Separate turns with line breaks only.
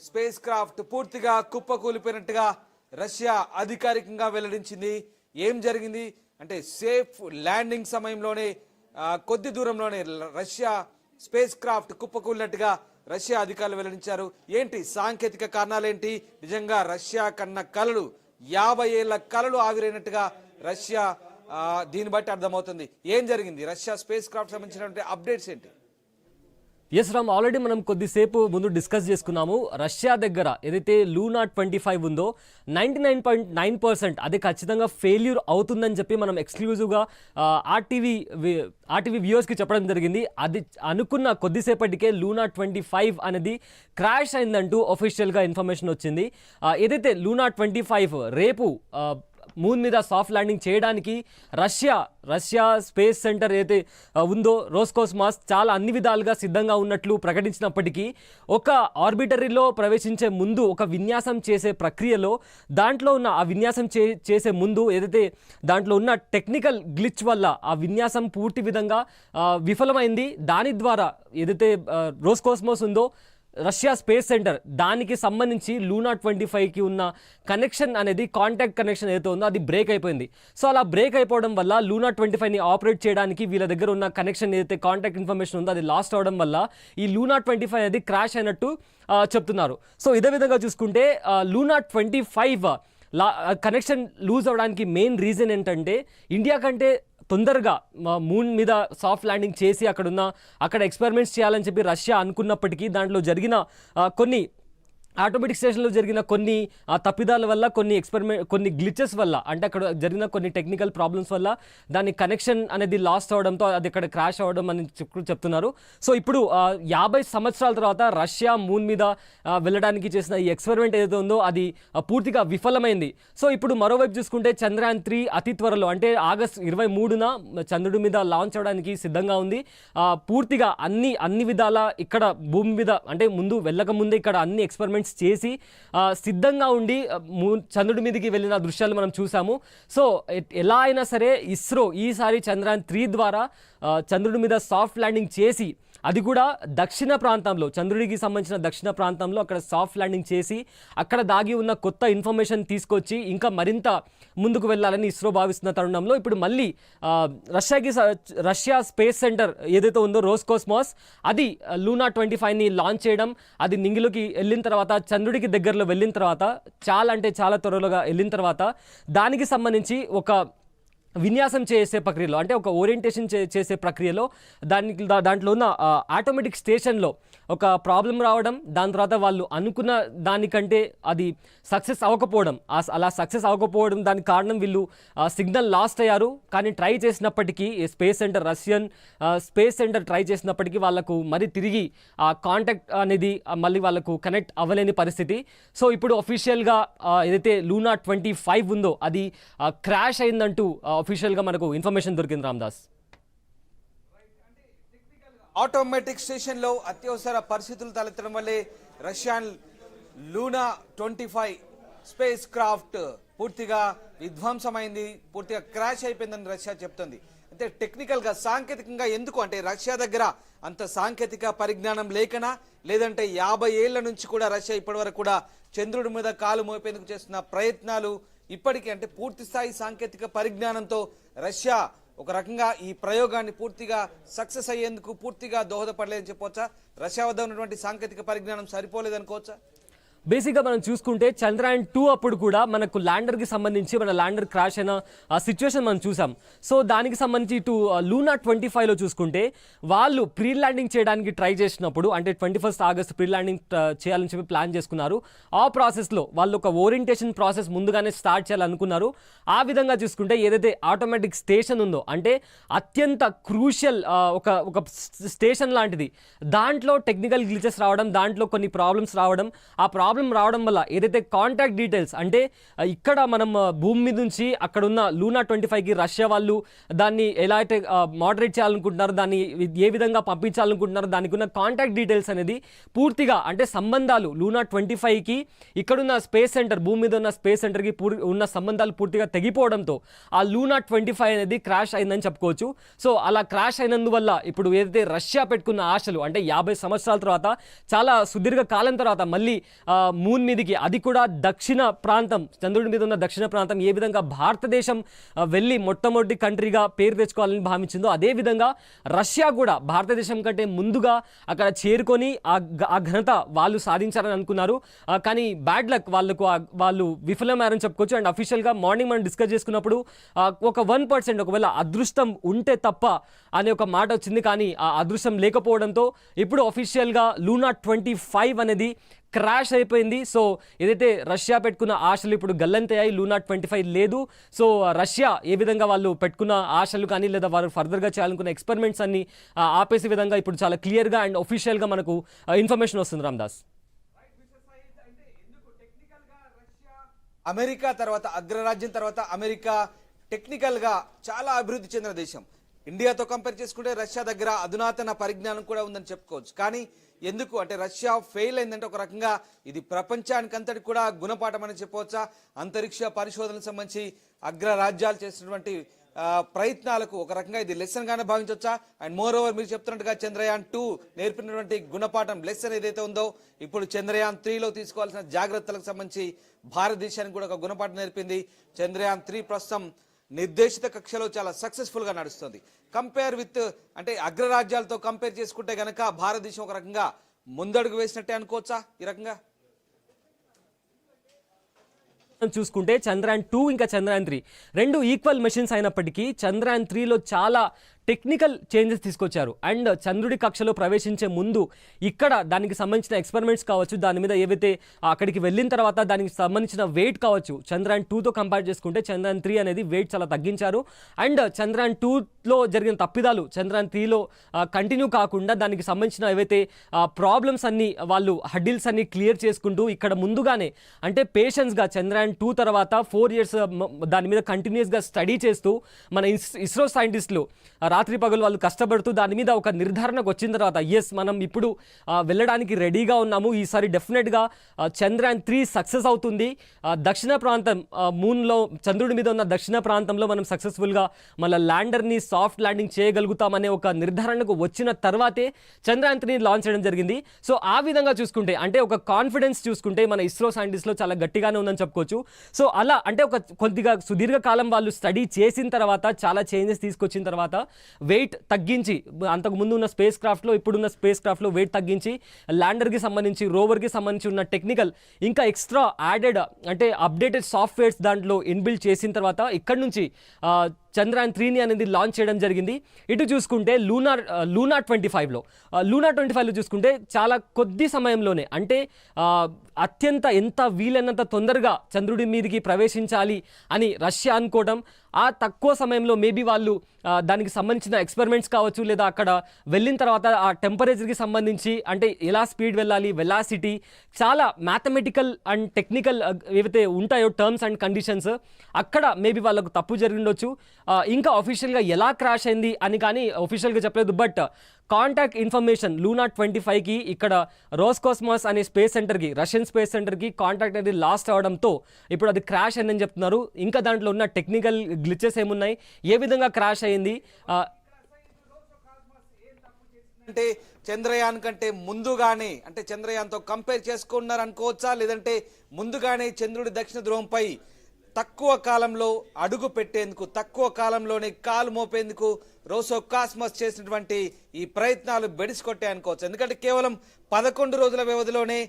Space craft పూర్తిగా కుప్పకూలిపోయినట్టుగా Russia అధికారికంగా వెల్లడించింది. ఏం జరిగింది అంటే సేఫ్ ల్యాండింగ్ సమయంలోనే కొద్ది దూరంలోనే రష్యా స్పేస్ క్రాఫ్ట్ కుప్పకూలినట్టుగా రష్యా అధికారులు వెల్లడించారు. ఏంటి సాంకేతిక కారణాలేంటి? నిజంగా రష్యా కన్న కలలు 50 ఏళ్ల కలలు ఆవిరైనట్టుగా రష్యా దీన్ని బట్టి అర్థమవుతుంది. ఏం జరిగింది? రష్యా స్పేస్ క్రాఫ్ట్ సంబంధించినటువంటి అప్డేట్స్ ఏంటి?
ఎస్ రామ్, ఆల్రెడీ మనం కొద్దిసేపు ముందు డిస్కస్ చేసుకున్నాము. రష్యా దగ్గర ఏదైతే లూనా 25 ఉందో 99.9% అది ఖచ్చితంగా ఫెయిల్యూర్ అవుతుందని చెప్పి మనం ఎక్స్క్లూజివ్గా ఆర్టీవీ వ్యూవర్స్కి చెప్పడం జరిగింది. అది అనుకున్న కొద్దిసేపటికే లూనా 25 అనేది క్రాష్ అయిందంటూ అఫీషియల్గా ఇన్ఫర్మేషన్ వచ్చింది. ఏదైతే లూనా 25 రేపు మూన్ మీద సాఫ్ట్ ల్యాండింగ్ చేయడానికి రష్యా స్పేస్ సెంటర్ ఏదైతే ఉందో రోస్కోస్మాస్ చాలా అన్ని విధాలుగా సిద్ధంగా ఉన్నట్లు ప్రకటించినప్పటికీ ఒక ఆర్బిటరీలో ప్రవేశించే ముందు ఒక విన్యాసం చేసే ప్రక్రియలో దాంట్లో ఉన్న ఆ విన్యాసం చేసే ముందు ఏదైతే దాంట్లో ఉన్న టెక్నికల్ గ్లిచ్ వల్ల ఆ విన్యాసం పూర్తి విధంగా విఫలమైంది. దాని ద్వారా ఏదైతే రోస్కోస్మాస్ ఉందో రష్యా స్పేస్ సెంటర్ దానికి సంబంధించి లూనా 25కి ఉన్న కనెక్షన్ అనేది కాంటాక్ట్ కనెక్షన్ ఏదైతే ఉందో అది బ్రేక్ అయిపోయింది. సో అలా బ్రేక్ అయిపోవడం వల్ల లూనా 25ని ఆపరేట్ చేయడానికి వీళ్ళ దగ్గర ఉన్న కనెక్షన్ ఏదైతే కాంటాక్ట్ ఇన్ఫర్మేషన్ ఉందో అది లాస్ట్ అవడం వల్ల ఈ లూనా 25 అనేది క్రాష్ అయినట్టు చెప్తున్నారు. సో ఇదే విధంగా చూసుకుంటే లూనా 25 కనెక్షన్ లూజ్ అవడానికి మెయిన్ రీజన్ ఏంటంటే ఇండియా కంటే తొందరగా మూన్ మీద సాఫ్ట్ ల్యాండింగ్ చేసి అక్కడ ఎక్స్పెరిమెంట్స్ చేయాలని చెప్పి రష్యా అనుకున్నప్పటికీ దాంట్లో జరిగిన కొన్ని ఆటోమేటిక్ స్టేషన్లో జరిగిన కొన్ని తప్పిదాల వల్ల కొన్ని గ్లిచెస్ వల్ల అంటే అక్కడ జరిగిన కొన్ని టెక్నికల్ ప్రాబ్లమ్స్ వల్ల దాని కనెక్షన్ అనేది లాస్ట్ అవడంతో అది ఇక్కడ క్రాష్ అవ్వడం అని చెప్తున్నారు. సో ఇప్పుడు 50 సంవత్సరాల తర్వాత రష్యా మూన్ మీద వెళ్ళడానికి చేసిన ఈ ఎక్స్పెరిమెంట్ ఏదైతే ఉందో అది పూర్తిగా విఫలమైంది. సో ఇప్పుడు మరోవైపు చూసుకుంటే చంద్రయాన్ 3 అతి త్వరలో అంటే ఆగస్ట్ 23న చంద్రుడి మీద లాంచ్ అవడానికి సిద్ధంగా ఉంది. పూర్తిగా అన్ని విధాల ఇక్కడ భూమి మీద అంటే ముందు వెళ్ళక ముందే ఇక్కడ అన్ని ఎక్స్పెరిమెంట్స్ చేసి సిద్ధంగా ఉండి చంద్రుడి మీదకి వెళ్ళిన దృశ్యాలు మనం చూసాము. సో ఎలా అయినా సరే ఇస్రో ఈసారి చంద్రయాన్ 3 ద్వారా చంద్రుడి మీద సాఫ్ట్ ల్యాండింగ్ చేసి అది కూడా దక్షిణ ప్రాంతంలో చంద్రుడికి సంబంధించిన దక్షిణ ప్రాంతంలో అక్కడ సాఫ్ట్ ల్యాండింగ్ చేసి అక్కడ దాగి ఉన్న కొత్త ఇన్ఫర్మేషన్ తీసుకొచ్చి ఇంకా మరింత ముందుకు వెళ్ళాలని ఇస్రో భావిస్తున్న తరుణంలో ఇప్పుడు మళ్ళీ రష్యా స్పేస్ సెంటర్ ఏదైతే ఉందో రోస్కోస్మాస్ అది లూనా 25ని లాంచ్ చేయడం, అది నింగిలోకి వెళ్ళిన తర్వాత చంద్రుడికి దగ్గరలో వెళ్ళిన తర్వాత చాలా త్వరలోగా వెళ్ళిన తర్వాత దానికి సంబంధించి ఒక విన్యాసం చేసే ప్రక్రియలో అంటే ఒక ఓరియంటేషన్ చేసే ప్రక్రియలో దాంట్లో ఉన్న ఆటోమేటిక్ స్టేషన్లో ఒక ప్రాబ్లం రావడం, దాని తర్వాత వాళ్ళు అనుకున్న దానికంటే అది సక్సెస్ అవ్వకపోవడం, అలా సక్సెస్ అవ్వకపోవడం దానికి కారణం వీళ్ళు సిగ్నల్ లాస్ట్ అయ్యారు. కానీ ట్రై చేసినప్పటికీ రష్యన్ స్పేస్ సెంటర్ ట్రై చేసినప్పటికీ వాళ్ళకు మరి తిరిగి ఆ కాంటాక్ట్ అనేది మళ్ళీ వాళ్ళకు కనెక్ట్ అవ్వలేని పరిస్థితి. సో ఇప్పుడు అఫీషియల్గా ఏదైతే లూనా 25 ఉందో అది క్రాష్ అయిందంటూ అఫీషియల్గా మనకు ఇన్ఫర్మేషన్ దొరికింది. రామ్దాస్,
ఆటోమేటిక్ స్టేషన్లో అత్యవసర పరిస్థితులు తలెత్తడం వల్లే రష్యన్ లూనా 25 స్పేస్ క్రాఫ్ట్ పూర్తిగా విధ్వంసమైంది, పూర్తిగా క్రాష్ అయిపోయిందని రష్యా చెప్తుంది. అంటే టెక్నికల్గా సాంకేతికంగా ఎందుకు అంటే రష్యా దగ్గర అంత సాంకేతిక పరిజ్ఞానం లేకనా, లేదంటే 50 ఏళ్ల నుంచి కూడా రష్యా ఇప్పటివరకు కూడా చంద్రుడి మీద కాలు మోపేందుకు చేస్తున్న ప్రయత్నాలు ఇప్పటికీ అంటే పూర్తి స్థాయి సాంకేతిక పరిజ్ఞానంతో రష్యా ఒక రకంగా ఈ ప్రయోగాన్ని పూర్తిగా సక్సెస్ అయ్యేందుకు పూర్తిగా దోహదపడలేదని చెప్పవచ్చా? రష్యా వద్ద ఉన్నటువంటి సాంకేతిక పరిజ్ఞానం సరిపోలేదనుకోవచ్చా?
బేసిక్గా మనం చూసుకుంటే చంద్రయాన్ 2 అప్పుడు కూడా మనకు ల్యాండర్కి సంబంధించి మన ల్యాండర్ క్రాష్ అయిన ఆ సిచ్యువేషన్ మనం చూసాం. సో దానికి సంబంధించి ఇటు లూనా 25లో చూసుకుంటే వాళ్ళు ప్రీ ల్యాండింగ్ చేయడానికి ట్రై చేసినప్పుడు అంటే 21 ఆగస్ట్ ప్రీ ల్యాండింగ్ చేయాలని చెప్పి ప్లాన్ చేసుకున్నారు. ఆ ప్రాసెస్లో వాళ్ళు ఒక ఓరియంటేషన్ ప్రాసెస్ ముందుగానే స్టార్ట్ చేయాలనుకున్నారు. ఆ విధంగా చూసుకుంటే ఏదైతే ఆటోమేటిక్ స్టేషన్ ఉందో అంటే అత్యంత క్రూషియల్ ఒక స్టేషన్ లాంటిది, దాంట్లో టెక్నికల్ గ్లిచెస్ రావడం, దాంట్లో కొన్ని ప్రాబ్లమ్స్ రావడం, ఆ ప్రాబ్లం రావడం వల్ల ఏదైతే కాంటాక్ట్ డీటెయిల్స్ అంటే ఇక్కడ మనం భూమి మీద నుంచి అక్కడ ఉన్న లూనా 25కి రష్యా వాళ్ళు దాన్ని ఎలా అయితే మోడరేట్ చేయాలనుకుంటున్నారు, దాన్ని ఏ విధంగా పంపించాలనుకుంటున్నారు, దానికి ఉన్న కాంటాక్ట్ డీటెయిల్స్ అనేది పూర్తిగా అంటే సంబంధాలు లూనా 25కి ఇక్కడున్న స్పేస్ సెంటర్ భూమి మీద ఉన్న స్పేస్ సెంటర్కి ఉన్న సంబంధాలు పూర్తిగా తెగిపోవడంతో ఆ లూనా 25 అనేది క్రాష్ అయిందని చెప్పుకోవచ్చు. సో అలా క్రాష్ అయినందువల్ల ఇప్పుడు ఏదైతే రష్యా పెట్టుకున్న ఆశలు అంటే 50 సంవత్సరాల తర్వాత చాలా సుదీర్ఘ కాలం తర్వాత మళ్ళీ మూన్ మీదకి, అది కూడా దక్షిణ ప్రాంతం, చంద్రుడి మీద ఉన్న దక్షిణ ప్రాంతం ఏ విధంగా భారతదేశం వెళ్ళి మొట్టమొదటి కంట్రీగా పేరు తెచ్చుకోవాలని భావించిందో అదేవిధంగా రష్యా కూడా భారతదేశం కంటే ముందుగా అక్కడ చేరుకొని ఆ ఘనత వాళ్ళు సాధించారని అనుకున్నారు. కానీ బ్యాడ్ లక్ వాళ్ళు విఫలమయ్యారని చెప్పుకోవచ్చు. అండ్ అఫీషియల్గా మార్నింగ్ మనం డిస్కస్ చేసుకున్నప్పుడు ఒక 1% ఒకవేళ అదృష్టం ఉంటే తప్ప అనే ఒక మాట వచ్చింది. కానీ ఆ అదృష్టం లేకపోవడంతో ఇప్పుడు అఫీషియల్గా లూనా 25 అనేది క్రాష్ అయిపోయింది. సో ఏదైతే రష్యా పెట్టుకున్న ఆశలు ఇప్పుడు గల్లంతయ్యాయి, లూనా 25 లేదు. సో రష్యా ఏ విధంగా వాళ్ళు పెట్టుకున్న ఆశలు కానీ లేదా వారు ఫర్దర్గా చేయాలనుకున్న ఎక్స్పెరిమెంట్స్ అన్ని ఆపేసే విధంగా ఇప్పుడు చాలా క్లియర్గా అండ్ ఒఫీషియల్గా మనకు ఇన్ఫర్మేషన్ వస్తుంది. రామ్దాస్,
అమెరికా తర్వాత అగ్రరాజ్యం తర్వాత అమెరికా టెక్నికల్గా చాలా అభివృద్ధి చెందిన దేశం. ఇండియాతో కంపేర్ చేసుకుంటే రష్యా దగ్గర అధునాతన పరిజ్ఞానం కూడా ఉందని చెప్పుకోవచ్చు. కానీ ఎందుకు అంటే రష్యా ఫెయిల్ అయిందంటే ఒక రకంగా ఇది ప్రపంచానికంతటి కూడా గుణపాఠం అని చెప్పవచ్చా? అంతరిక్ష పరిశోధనకు సంబంధించి అగ్రరాజ్యాలు చేసినటువంటి ప్రయత్నాలకు ఒక రకంగా ఇది లెసన్ గానే భావించవచ్చా? అండ్ మోర్ ఓవర్ మీరు చెప్తున్నట్టుగా చంద్రయాన్ 2 నేర్పినటువంటి గుణపాఠం లెసన్ ఏదైతే ఉందో ఇప్పుడు చంద్రయాన్ 3లో తీసుకోవాల్సిన జాగ్రత్తలకు సంబంధించి భారతదేశానికి కూడా ఒక గుణపాఠం నేర్పింది. చంద్రయాన్ 3 ప్రస్తుతం నిర్దేశిత కక్షలో చాలా సక్సెస్ఫుల్ గా నడుస్తుంది. కంపేర్ విత్ అంటే అగ్రరాజ్యాలతో కంపేర్ చేసుకుంటే గనక భారతదేశం ఒక రకంగా ముందడుగు వేసినట్టే అనుకోవచ్చా? ఈ రకంగా
చూసుకుంటే చంద్రయాన్ 2 ఇంకా చంద్రయాన్ 3 రెండు ఈక్వల్ మెషిన్స్ అయినప్పటికీ చంద్రయాన్ 3లో చాలా టెక్నికల్ చేంజెస్ తీసుకొచ్చారు. అండ్ చంద్రుడి కక్షలో ప్రవేశించే ముందు ఇక్కడ దానికి సంబంధించిన ఎక్స్పెరిమెంట్స్ కావచ్చు, దాని మీద ఏవైతే అక్కడికి వెళ్ళిన తర్వాత దానికి సంబంధించిన వెయిట్ కావచ్చు, చంద్రయాన్ 2తో కంపేర్ చేసుకుంటే చంద్రయాన్ 3 అనేది వెయిట్ చాలా తగ్గించారు. అండ్ చంద్రయాన్ 2లో జరిగిన తప్పిదాలు చంద్రయాన్ 3లో కంటిన్యూ కాకుండా దానికి సంబంధించిన ఏవైతే ప్రాబ్లమ్స్ అన్ని వాళ్ళు హడ్డిల్స్ అన్ని క్లియర్ చేసుకుంటూ ఇక్కడ ముందుగానే అంటే పేషెన్స్గా చంద్రయాన్ 2 తర్వాత 4 years దాని మీద కంటిన్యూస్గా స్టడీ చేస్తూ మన ఇస్రో సైంటిస్టులు రాత్రి పగలు వాళ్ళు కష్టపడుతూ దాని మీద ఒక నిర్ధారణకు వచ్చిన తర్వాత ఎస్ మనం ఇప్పుడు వెళ్ళడానికి రెడీగా ఉన్నాము, ఈసారి డెఫినెట్గా చంద్రయాన్ 3 సక్సెస్ అవుతుంది, దక్షిణ ప్రాంతం మూన్లో చంద్రుడి మీద ఉన్న దక్షిణ ప్రాంతంలో మనం సక్సెస్ఫుల్గా మన ల్యాండర్ని సాఫ్ట్ ల్యాండింగ్ చేయగలుగుతామనే ఒక నిర్ధారణకు వచ్చిన తర్వాతే చంద్రయాన్ 3 లాంచ్ చేయడం జరిగింది. సో ఆ విధంగా చూసుకుంటే అంటే ఒక కాన్ఫిడెన్స్ చూసుకుంటే మన ఇస్రో సైంటిస్ట్లో చాలా గట్టిగానే ఉందని చెప్పుకోవచ్చు. సో అలా అంటే ఒక కొద్దిగా సుదీర్ఘ కాలం వాళ్ళు స్టడీ చేసిన తర్వాత చాలా చేంజెస్ తీసుకొచ్చిన తర్వాత వెయిట్ తగ్గించి అంతకు ముందు ఉన్న స్పేస్ క్రాఫ్ట్లో ఇప్పుడున్న స్పేస్ క్రాఫ్ట్లో వెయిట్ తగ్గించి ల్యాండర్కి సంబంధించి రోవర్కి సంబంధించి ఉన్న టెక్నికల్ ఇంకా ఎక్స్ట్రా యాడెడ్ అంటే అప్డేటెడ్ సాఫ్ట్వేర్స్ దాంట్లో ఇన్బిల్డ్ చేసిన తర్వాత ఇక్కడ నుంచి చంద్రయాన్ 3ని అనేది లాంచ్ చేయడం జరిగింది. ఇటు చూసుకుంటే లూనా 25లో చూసుకుంటే చాలా కొద్ది సమయంలోనే అంటే అత్యంత ఎంత వీలైనంత తొందరగా చంద్రుడి మీదకి ప్రవేశించాలి అని రష్యా అనుకోవడం, ఆ తక్కువ సమయంలో మేబీ వాళ్ళు దానికి సంబంధించిన ఎక్స్పెరిమెంట్స్ కావచ్చు లేదా అక్కడ వెళ్ళిన తర్వాత ఆ టెంపరేచర్కి సంబంధించి అంటే ఎలా స్పీడ్ వెళ్ళాలి, వెలాసిటీ, చాలా మ్యాథమెటికల్ అండ్ టెక్నికల్ ఏవైతే ఉంటాయో టర్మ్స్ అండ్ కండిషన్స్ అక్కడ మేబీ వాళ్ళకు తప్పు జరిగిండొచ్చు. ఇంకా అఫీషియల్గా ఎలా క్రాష్ అయింది అని కానీ అఫీషియల్గా చెప్పలేదు. బట్ కాంటాక్ట్ ఇన్ఫర్మేషన్ లూనా 25కి ఇక్కడ రోస్కోస్మాస్ అనే స్పేస్ సెంటర్కి రష్యన్ స్పేస్ సెంటర్కి కాంటాక్ట్ అనేది లాస్ట్ అవడంతో ఇప్పుడు అది క్రాష్ అయిందని చెప్తున్నారు. ఇంకా దాంట్లో ఉన్న టెక్నికల్ గ్లిచెస్ ఏమున్నాయి, ఏ విధంగా క్రాష్ అయింది
అంటే చంద్రయాన్ కంటే ముందుగానే అంటే చంద్రయాన్తో కంపేర్ చేసుకున్నారు అనుకోవచ్చా? లేదంటే ముందుగానే చంద్రుడి దక్షిణ ధ్రువంపై తక్కువ కాలంలో అడుగు పెట్టేందుకు తక్కువ కాలంలోనే కాలు మోపేందుకు రోసోకాస్మస్ చేసినటువంటి ఈ ప్రయత్నాలు బెడిసికొట్టాయి అనుకోవచ్చు. ఎందుకంటే కేవలం 11 రోజుల వ్యవధిలోనే